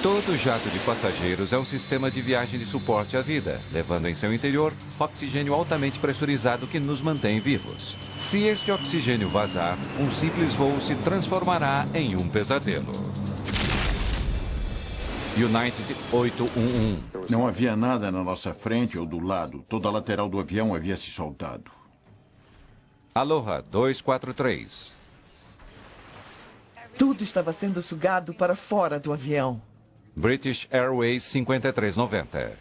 Todo jato de passageiros é um sistema de viagem de suporte à vida, levando em seu interior oxigênio altamente pressurizado que nos mantém vivos. Se este oxigênio vazar, um simples voo se transformará em um pesadelo. United 811. Não havia nada na nossa frente ou do lado. Toda a lateral do avião havia se soltado. Aloha 243. Tudo estava sendo sugado para fora do avião. British Airways 5390.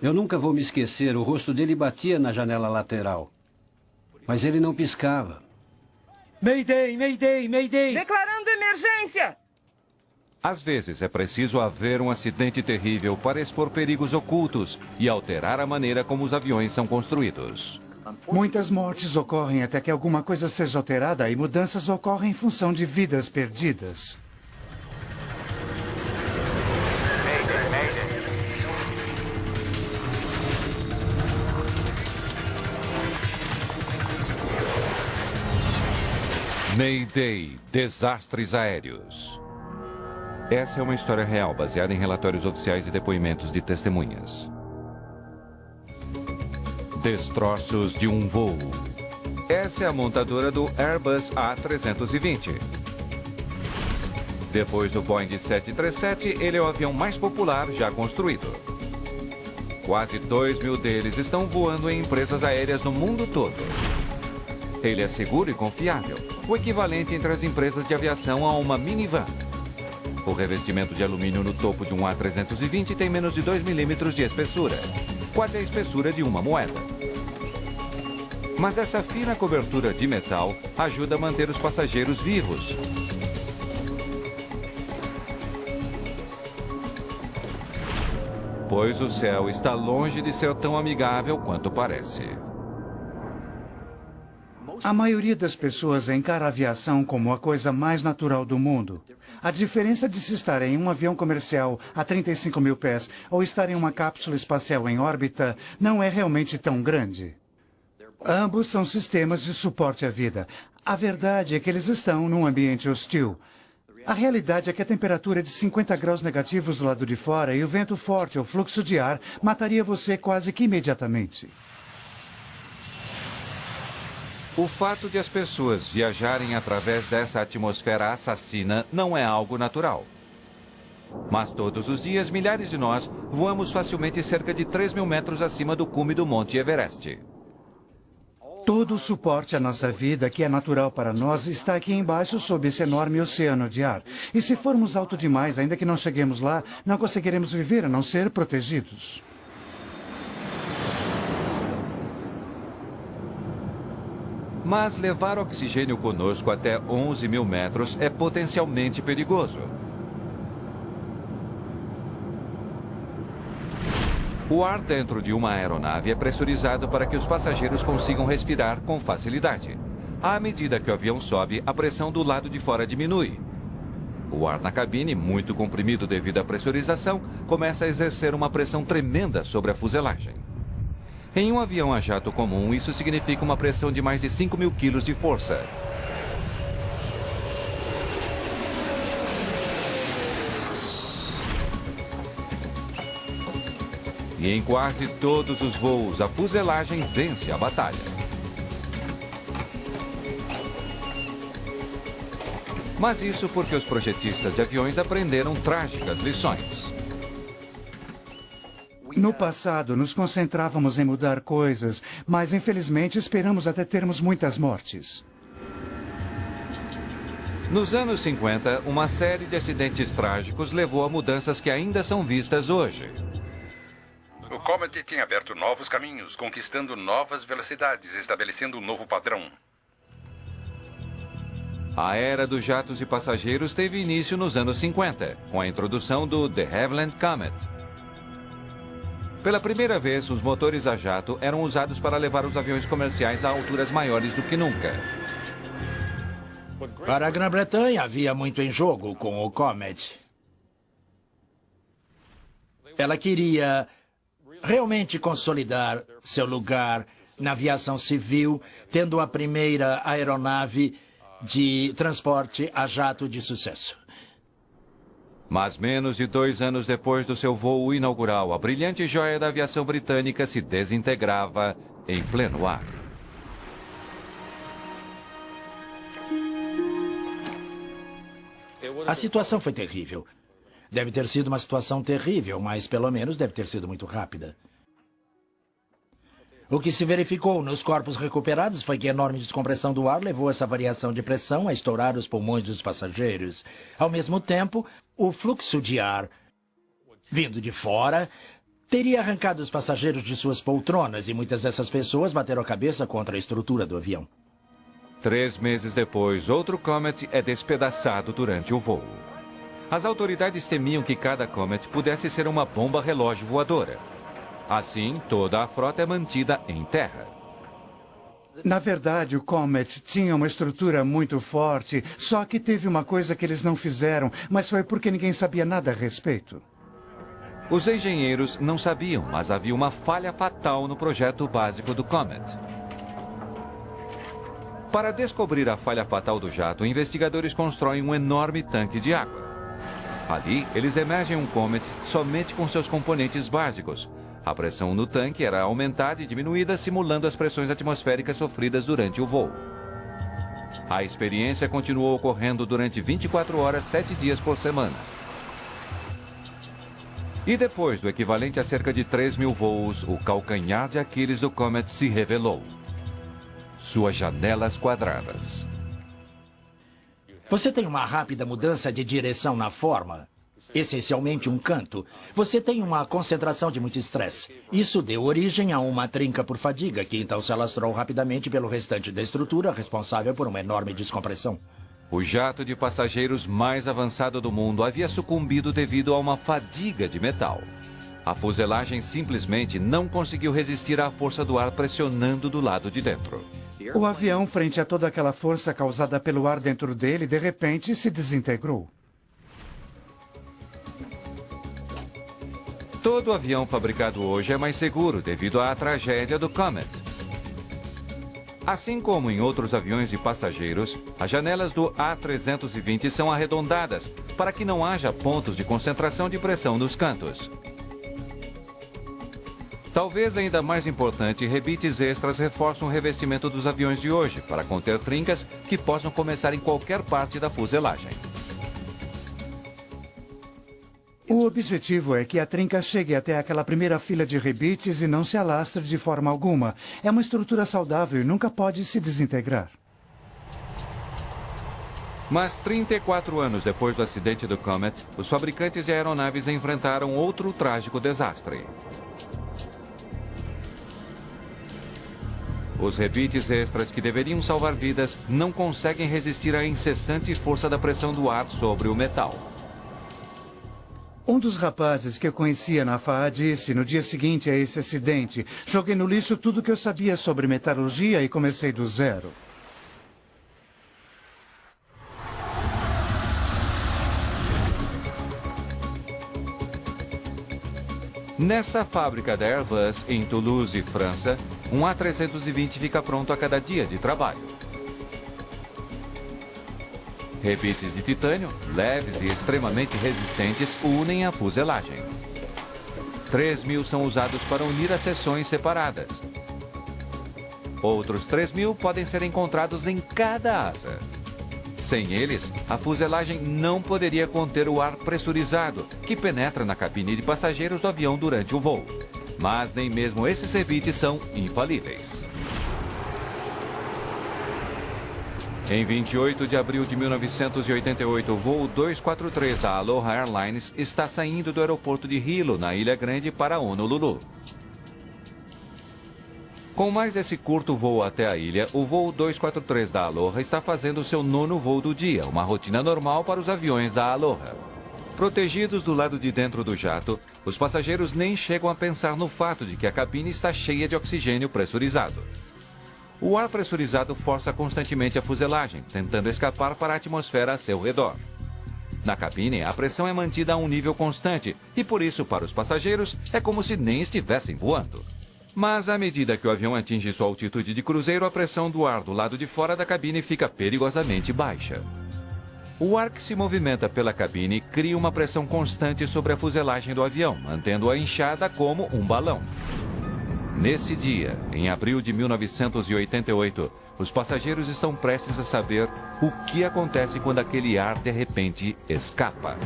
Eu nunca vou me esquecer, o rosto dele batia na janela lateral. Mas ele não piscava. Mayday, Mayday, Mayday! Declarando emergência! Às vezes é preciso haver um acidente terrível para expor perigos ocultos e alterar a maneira como os aviões são construídos. Muitas mortes ocorrem até que alguma coisa seja alterada e mudanças ocorrem em função de vidas perdidas. Mayday, desastres aéreos. Essa é uma história real, baseada em relatórios oficiais e depoimentos de testemunhas. Destroços de um voo. Essa é a montadora do Airbus A320. Depois do Boeing 737, ele é o avião mais popular já construído. Quase 2.000 deles estão voando em empresas aéreas no mundo todo. Ele é seguro e confiável, o equivalente entre as empresas de aviação a uma minivan. O revestimento de alumínio no topo de um A320 tem menos de 2 milímetros de espessura, quase a espessura de uma moeda. Mas essa fina cobertura de metal ajuda a manter os passageiros vivos. Pois o céu está longe de ser tão amigável quanto parece. A maioria das pessoas encara a aviação como a coisa mais natural do mundo. A diferença de se estar em um avião comercial a 35 mil pés ou estar em uma cápsula espacial em órbita não é realmente tão grande. Ambos são sistemas de suporte à vida. A verdade é que eles estão num ambiente hostil. A realidade é que a temperatura é de 50 graus negativos do lado de fora e o vento forte ou fluxo de ar mataria você quase que imediatamente. O fato de as pessoas viajarem através dessa atmosfera assassina não é algo natural. Mas todos os dias, milhares de nós voamos facilmente cerca de 3.000 metros acima do cume do Monte Everest. Todo o suporte à nossa vida, que é natural para nós, está aqui embaixo sob esse enorme oceano de ar. E se formos alto demais, ainda que não cheguemos lá, não conseguiremos viver a não ser protegidos. Mas levar oxigênio conosco até 11.000 metros é potencialmente perigoso. O ar dentro de uma aeronave é pressurizado para que os passageiros consigam respirar com facilidade. À medida que o avião sobe, a pressão do lado de fora diminui. O ar na cabine, muito comprimido devido à pressurização, começa a exercer uma pressão tremenda sobre a fuselagem. Em um avião a jato comum, isso significa uma pressão de mais de 5.000 quilos de força. E em quase todos os voos, a fuselagem vence a batalha. Mas isso porque os projetistas de aviões aprenderam trágicas lições. No passado, nos concentrávamos em mudar coisas, mas infelizmente esperamos até termos muitas mortes. Nos anos 50, uma série de acidentes trágicos levou a mudanças que ainda são vistas hoje. O Comet tem aberto novos caminhos, conquistando novas velocidades, estabelecendo um novo padrão. A era dos jatos de passageiros teve início nos anos 50, com a introdução do de Havilland Comet. Pela primeira vez, os motores a jato eram usados para levar os aviões comerciais a alturas maiores do que nunca. Para a Grã-Bretanha havia muito em jogo com o Comet. Ela queria realmente consolidar seu lugar na aviação civil, tendo a primeira aeronave de transporte a jato de sucesso. Mas menos de 2 anos depois do seu voo inaugural, a brilhante joia da aviação britânica se desintegrava em pleno ar. A situação foi terrível. Deve ter sido uma situação terrível, mas pelo menos deve ter sido muito rápida. O que se verificou nos corpos recuperados foi que a enorme descompressão do ar levou essa variação de pressão a estourar os pulmões dos passageiros. Ao mesmo tempo, o fluxo de ar vindo de fora teria arrancado os passageiros de suas poltronas e muitas dessas pessoas bateram a cabeça contra a estrutura do avião. 3 meses depois, outro Comet é despedaçado durante o voo. As autoridades temiam que cada Comet pudesse ser uma bomba relógio voadora. Assim, toda a frota é mantida em terra. Na verdade, o Comet tinha uma estrutura muito forte, só que teve uma coisa que eles não fizeram, mas foi porque ninguém sabia nada a respeito. Os engenheiros não sabiam, mas havia uma falha fatal no projeto básico do Comet. Para descobrir a falha fatal do jato, investigadores constroem um enorme tanque de água. Ali, eles emergem um Comet somente com seus componentes básicos. A pressão no tanque era aumentada e diminuída, simulando as pressões atmosféricas sofridas durante o voo. A experiência continuou ocorrendo durante 24 horas, 7 dias por semana. E depois do equivalente a cerca de 3.000 voos, o calcanhar de Aquiles do Comet se revelou. Suas janelas quadradas. Você tem uma rápida mudança de direção na forma, essencialmente um canto. Você tem uma concentração de muito estresse. Isso deu origem a uma trinca por fadiga, que então se alastrou rapidamente pelo restante da estrutura, responsável por uma enorme descompressão. O jato de passageiros mais avançado do mundo havia sucumbido devido a uma fadiga de metal. A fuselagem simplesmente não conseguiu resistir à força do ar pressionando do lado de dentro. O avião, frente a toda aquela força causada pelo ar dentro dele, de repente se desintegrou. Todo avião fabricado hoje é mais seguro devido à tragédia do Comet. Assim como em outros aviões de passageiros, as janelas do A320 são arredondadas para que não haja pontos de concentração de pressão nos cantos. Talvez ainda mais importante, rebites extras reforçam o revestimento dos aviões de hoje para conter trincas que possam começar em qualquer parte da fuselagem. O objetivo é que a trinca chegue até aquela primeira fila de rebites e não se alastre de forma alguma. É uma estrutura saudável e nunca pode se desintegrar. Mas 34 anos depois do acidente do Comet, os fabricantes de aeronaves enfrentaram outro trágico desastre. Os rebites extras que deveriam salvar vidas não conseguem resistir à incessante força da pressão do ar sobre o metal. Um dos rapazes que eu conhecia na FAA disse, no dia seguinte a esse acidente, joguei no lixo tudo que eu sabia sobre metalurgia e comecei do zero. Nessa fábrica da Airbus, em Toulouse, França, um A320 fica pronto a cada dia de trabalho. Rebites de titânio, leves e extremamente resistentes, unem a fuselagem. 3.000 são usados para unir as seções separadas. Outros 3.000 podem ser encontrados em cada asa. Sem eles, a fuselagem não poderia conter o ar pressurizado, que penetra na cabine de passageiros do avião durante o voo. Mas nem mesmo esses rebites são infalíveis. Em 28 de abril de 1988, o voo 243 da Aloha Airlines está saindo do aeroporto de Hilo, na Ilha Grande, para Honolulu. Com mais esse curto voo até a ilha, o voo 243 da Aloha está fazendo seu 9º voo do dia, uma rotina normal para os aviões da Aloha. Protegidos do lado de dentro do jato, os passageiros nem chegam a pensar no fato de que a cabine está cheia de oxigênio pressurizado. O ar pressurizado força constantemente a fuselagem, tentando escapar para a atmosfera a seu redor. Na cabine, a pressão é mantida a um nível constante e, por isso, para os passageiros, é como se nem estivessem voando. Mas, à medida que o avião atinge sua altitude de cruzeiro, a pressão do ar do lado de fora da cabine fica perigosamente baixa. O ar que se movimenta pela cabine cria uma pressão constante sobre a fuselagem do avião, mantendo-a inchada como um balão. Nesse dia, em abril de 1988, os passageiros estão prestes a saber o que acontece quando aquele ar de repente escapa.